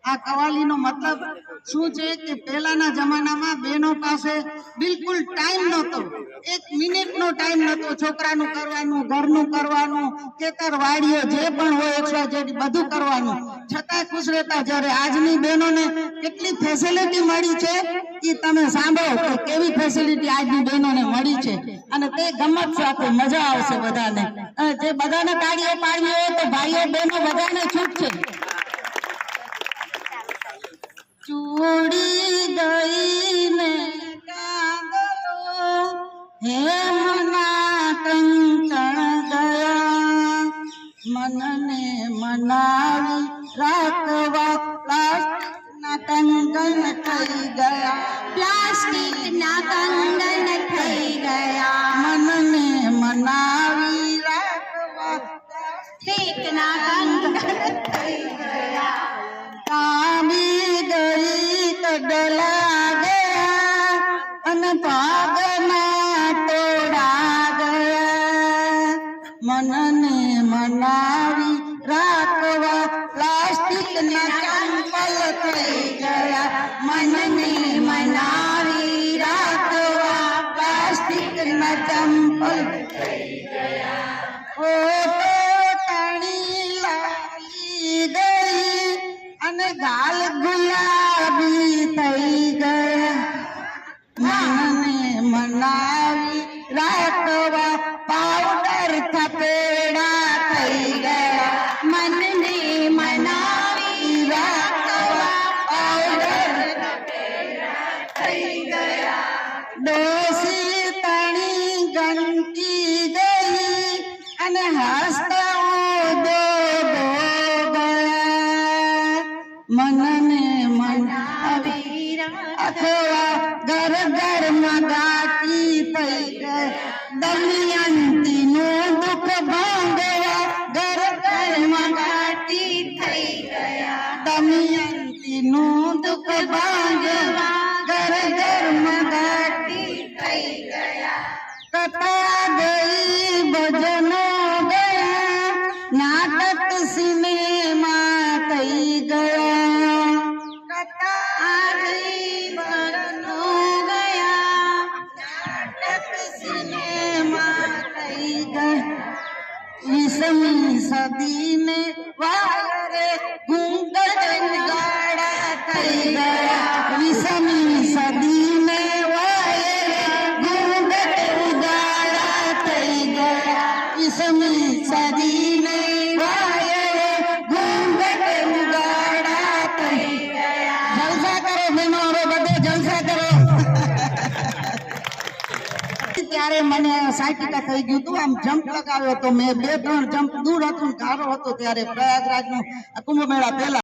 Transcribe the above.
આ કવાલીનો મતલબ શું છે કે પહેલાના જમાનામાં બહેનો પાસે બિલકુલ ટાઈમ નહોતો, 1 મિનિટનો ટાઈમ નહોતો છોકરાનું કરવાનું, ઘરનું કરવાનું, ખેતર વાડીઓ જે પણ હોય XYZ બધું કરવાનું, છતાં ખુશ રહેતા. જ્યારે આજની બહેનોને કેટલી ફેસિલિટી મળી છે એ તમે સાંભળો કે કેવી ફેસિલિટી આજની બહેનોને મળી છે, અને તે ગમત સાથે મજા આવશે બધાને. અને જે બધાને તાળીઓ પાડવી હોય તો ભાઈઓ બહેનો બધાને છૂટ છે. चूड़ी गई ने कांगलो हे मना कंकण गया, मन ने मनावी राखवा प्लास्टिक ना कंगन थई गया, प्लास्टिक ना कंगन थई गया, मन ने मनावी राखवा प्लास्टिक ना कंगन थई गया, कामी गई तो डला गया अन भागना तोड़ा गया, मन ने मनावी राखवा प्लास्टिक ना चंपल थई गया, मन ने मनावी राखवा प्लास्टिक ना चंपल थई गया, ओ तणी लागी गई अन गाल गुलाबी थई गया, मन ने मनावी राखवा पाउडर थपेड़ा थई गया, मन ने मनावी राखवा पाउडर थपेड़ा थई गया, डोसी तणी गंती गई अन हंसता दो गया, मन ने मनावी अथवा घर घर में गाती थई गई, दमयंती नो दुख भांगवा घर घर में गाती थई गया, दमयंती नो दुख भांगवा घर घर में गाती थई गया, कथा गई भजनो गया, नाटक सिनेमा थई गया, कथा गई भजनो गया, नाटक सिनेमा थई गया, 20वीं सदी में वायरे घूंघट गाड़ा थई गया, 20वीं सदी में वायरे घूंघट गाड़ा थई गया, 20वीं सदी में वायरे घूंघट गाड़ा थई गया. जलसा करो बहनो, હવે બધે જલસા કરો. ત્યારે મને 60% થઈ ગયું હતું. આમ જમ્પ લગાવ્યો તો મેં 2-3 જમ્પ દૂર હતું, ગારો હતો ત્યારે પ્રયાગરાજનો કુંભ મેળા પહેલા.